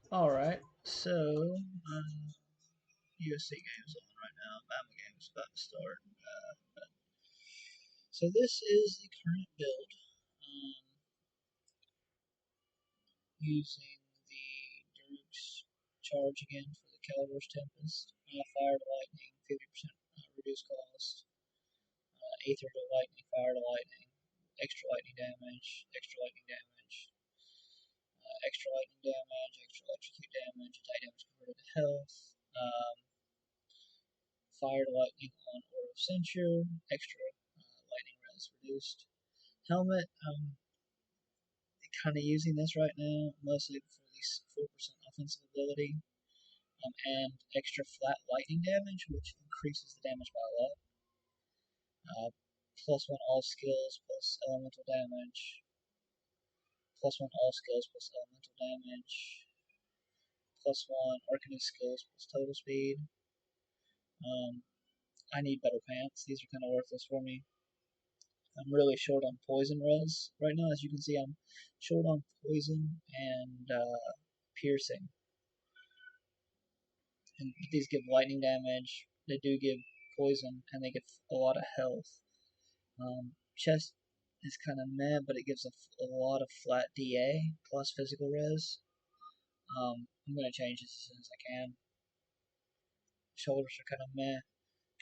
Alright, so USC game's on right now. Bama game's about to start. So this is the current build using the Dirk's charge again for the Dawn Tempest. Fire to lightning, 50% reduced cost. Aether to lightning, fire to lightning, extra lightning damage, extra lightning damage, extra electrocute damage, attack damage converted to health. Fire to lightning on Order of Censure, extra lightning res reduced. Helmet, kind of using this right now, mostly for these 4% offensive ability, and extra flat lightning damage, which increases the damage by a lot. Plus 1 all skills plus elemental damage. Plus 1 all skills plus elemental damage. Plus 1 arcanist skills plus total speed. I need better pants. These are kind of worthless for me. I'm really short on poison res right now. As you can see, I'm short on poison and piercing. And these give lightning damage. They do give poison, and they give a lot of health. Chest is kind of meh, but it gives a lot of flat DA plus physical res. I'm going to change this as soon as I can. Shoulders are kind of meh,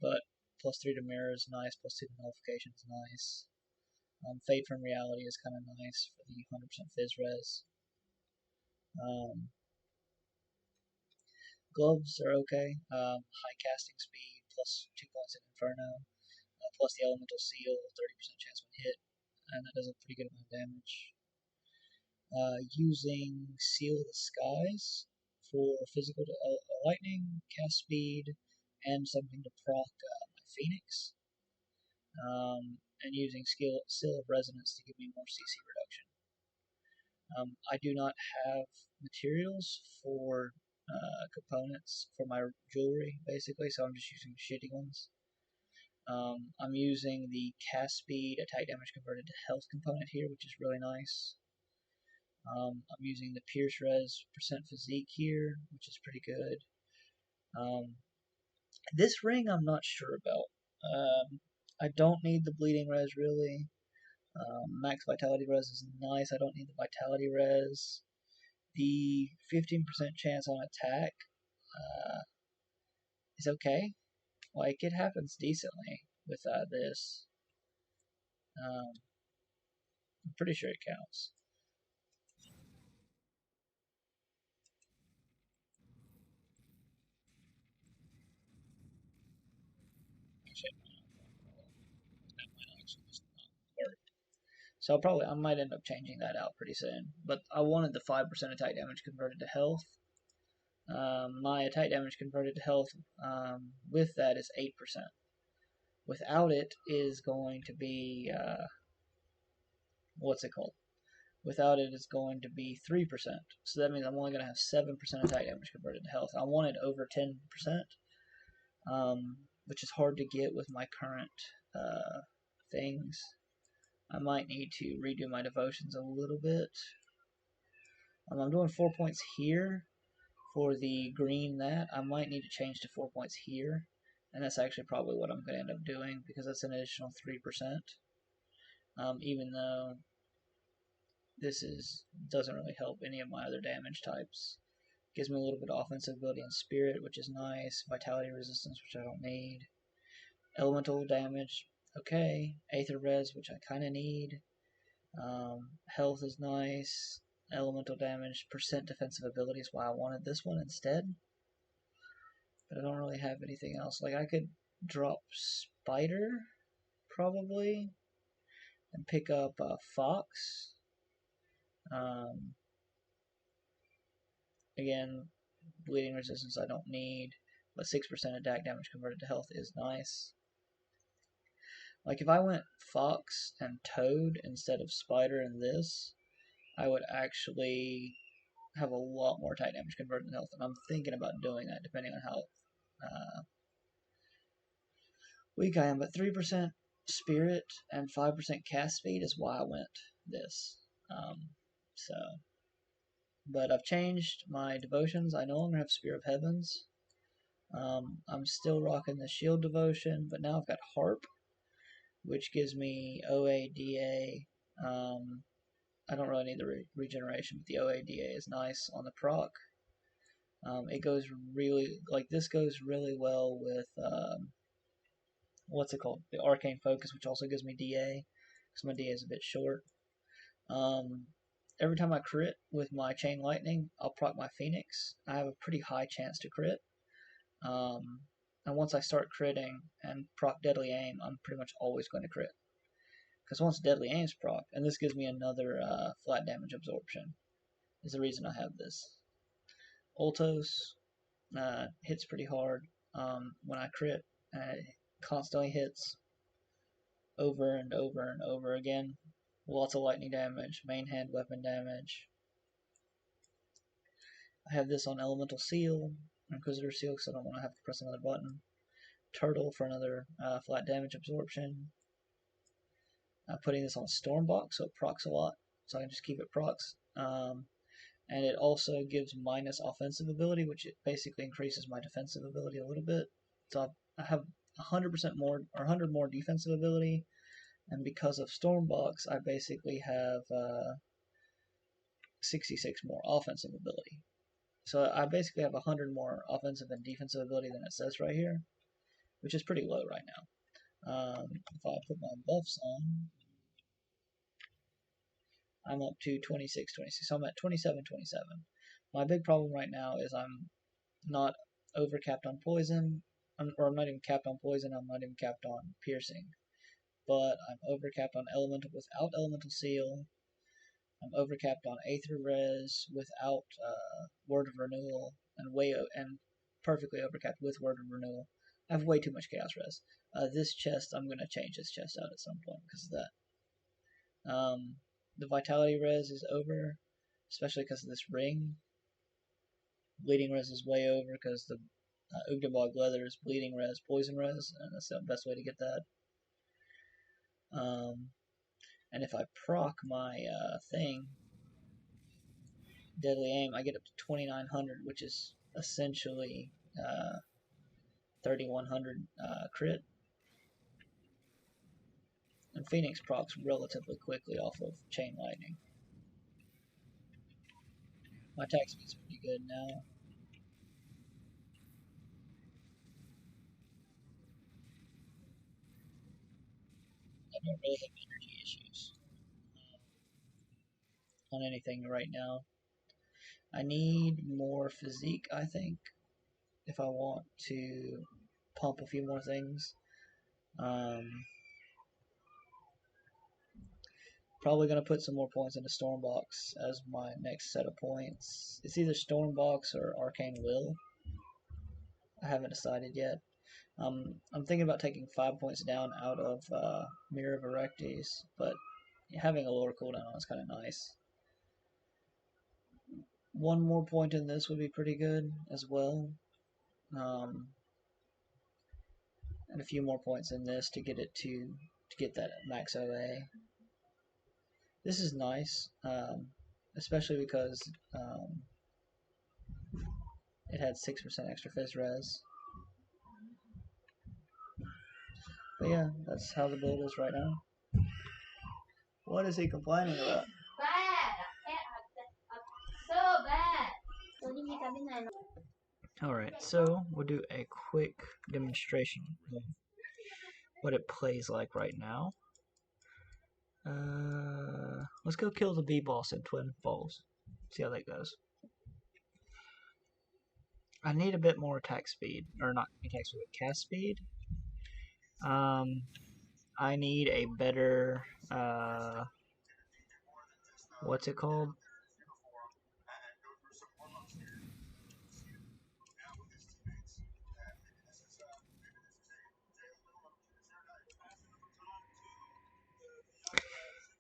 but plus 3 to mirror is nice, plus 2 to nullification is nice. Fade from reality is kind of nice for the 100% phys res. Gloves are okay. High casting speed, plus 2 points in Inferno, plus the elemental seal, 30% chance when hit, and that does a pretty good amount of damage. Using Seal of the Skies for physical to lightning, cast speed, and something to proc my Phoenix. And using Seal of Resonance to give me more CC reduction. I do not have materials for components for my jewelry, basically, so I'm just using shitty ones. I'm using the cast speed, attack damage converted to health component here, which is really nice. I'm using the pierce res percent physique here, which is pretty good. This ring I'm not sure about. I don't need the bleeding res really. Max vitality res is nice. I don't need the vitality res. The 15% chance on attack is okay. Like, it happens decently with this. I'm pretty sure it counts. Actually, that might actually just not work. So I might end up changing that out pretty soon. But I wanted the 5% attack damage converted to health. My attack damage converted to health with that is 8%. Without it is going to be, what's it called? Without it is going to be 3%. So that means I'm only going to have 7% attack damage converted to health. I wanted over 10%, which is hard to get with my current things. I might need to redo my devotions a little bit. I'm doing 4 points here for the green that. I might need to change to 4 points here. And that's actually probably what I'm going to end up doing because that's an additional 3%. Even though this doesn't really help any of my other damage types. Gives me a little bit of offensive ability and spirit, which is nice. Vitality resistance, which I don't need. Elemental damage, okay. Aether res, which I kind of need. Health is nice. Elemental damage, percent defensive ability is why I wanted this one instead. But I don't really have anything else. Like, I could drop Spider, probably, and pick up Fox. Again, bleeding resistance I don't need, but 6% attack damage converted to health is nice. Like, if I went Fox and Toad instead of Spider and this, I would actually have a lot more attack damage converted to health, and I'm thinking about doing that depending on how weak I am. But 3% spirit and 5% cast speed is why I went this. So But I've changed my devotions. I no longer have Spear of Heavens. I'm still rocking the Shield devotion, but now I've got Harp, which gives me OA, DA. I don't really need the regeneration, but the OA, DA is nice on the proc. It goes really, like, this goes really well with, what's it called? The Arcane Focus, which also gives me DA, because my DA is a bit short. Every time I crit with my Chain Lightning, I'll proc my Phoenix. I have a pretty high chance to crit. And once I start critting and proc Deadly Aim, I'm pretty much always going to crit. Because once Deadly Aim's proc, and this gives me another flat damage absorption, is the reason I have this. Ultos hits pretty hard when I crit, and it constantly hits over and over and over again. Lots of lightning damage, main hand weapon damage. I have this on Elemental Seal, Inquisitor Seal, because I don't want to have to press another button. Turtle for another flat damage absorption. Putting this on Stormbox, so it procs a lot, so I can just keep it procs. And it also gives minus offensive ability, which it basically increases my defensive ability a little bit. So I have 100% more, or 100 more defensive ability, and because of Stormbox, I basically have 66 more offensive ability. So I basically have 100 more offensive and defensive ability than it says right here, which is pretty low right now. If I put my buffs on, I'm up to 26, 26. So I'm at 27, 27. My big problem right now is I'm not overcapped on poison, or I'm not even capped on poison, I'm not even capped on piercing. But I'm overcapped on elemental without elemental seal. I'm overcapped on Aether Res without Word of Renewal, and perfectly overcapped with Word of Renewal. I have way too much Chaos Res. This chest, I'm going to change this chest out at some point because of that. The Vitality Res is over, especially because of this ring. Bleeding Res is way over because the Ugdabog Leather is Bleeding Res, Poison Res, and that's the best way to get that. And if I proc my thing, Deadly Aim, I get up to 2900, which is essentially 3100 crit. And Phoenix procs relatively quickly off of Chain Lightning. My attack speed's pretty good now. I don't really have energy issues on anything right now. I need more physique, I think, if I want to pump a few more things. Probably going to put some more points into Stormbox as my next set of points. It's either Stormbox or Arcane Will. I haven't decided yet. I'm thinking about taking 5 points down out of Mirror of Erectes, but having a lower cooldown is kind of nice. One more point in this would be pretty good as well. And a few more points in this to get it to get that max OA. This is nice, especially because it had 6% extra Fizz Res. But yeah, that's how the build is right now. What is he complaining about? Bad! So bad! Alright, so we'll do a quick demonstration of what it plays like right now. Let's go kill the B-boss in Twin Falls. See how that goes. I need a bit more attack speed, or not attack speed, but cast speed. I need a better, what's it called?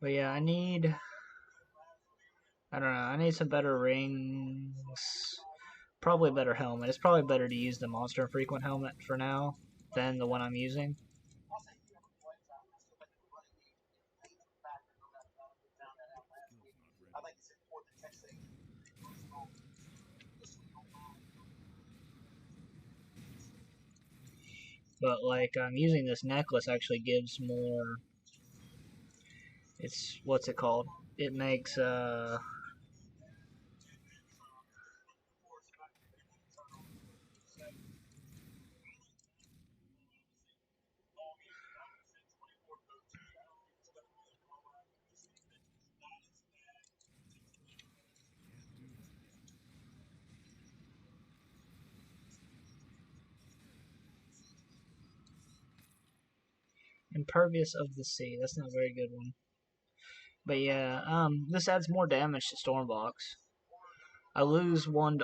But yeah, I don't know, I need some better rings. Probably a better helmet. It's probably better to use the Monster Frequent helmet for now than the one I'm using. but like I'm using this necklace actually gives more. It's what's it called? It makes impervious of the sea. That's not a very good one. But yeah, this adds more damage to Stormbox. I lose one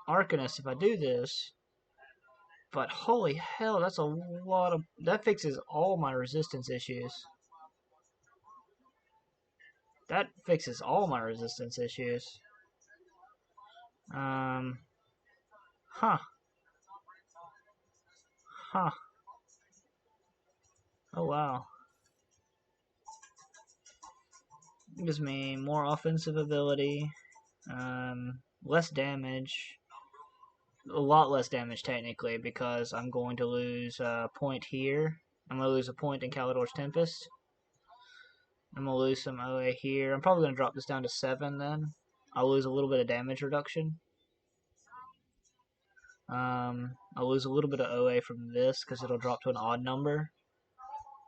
Arcanist if I do this, but holy hell, that's a lot of. That fixes all my resistance issues. That fixes all my resistance issues. Um, huh, huh. Oh wow. Gives me more offensive ability, less damage, a lot less damage technically because I'm going to lose a point here. I'm going to lose a point in Dawn Tempest. I'm going to lose some OA here. I'm probably going to drop this down to 7 then. I'll lose a little bit of damage reduction. I'll lose a little bit of OA from this because it'll drop to an odd number.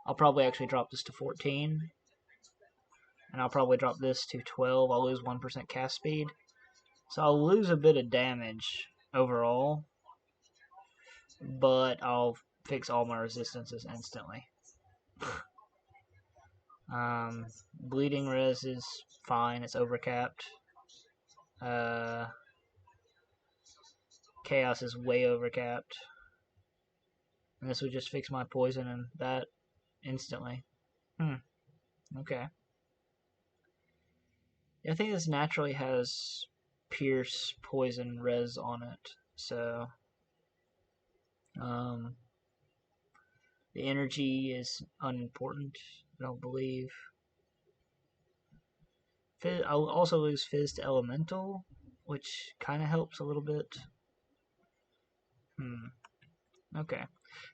I'll probably actually drop this to 14. And I'll probably drop this to 12. I'll lose 1% cast speed. So I'll lose a bit of damage overall. But I'll fix all my resistances instantly. Bleeding res is fine. It's overcapped. Chaos is way overcapped. And this would just fix my poison and that instantly. Okay. I think this naturally has pierce, poison, res on it. So, the energy is unimportant, I don't believe. I'll also lose Fizz to Elemental, which kind of helps a little bit. Okay.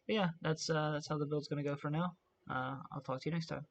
But yeah, that's how the build's gonna go for now. I'll talk to you next time.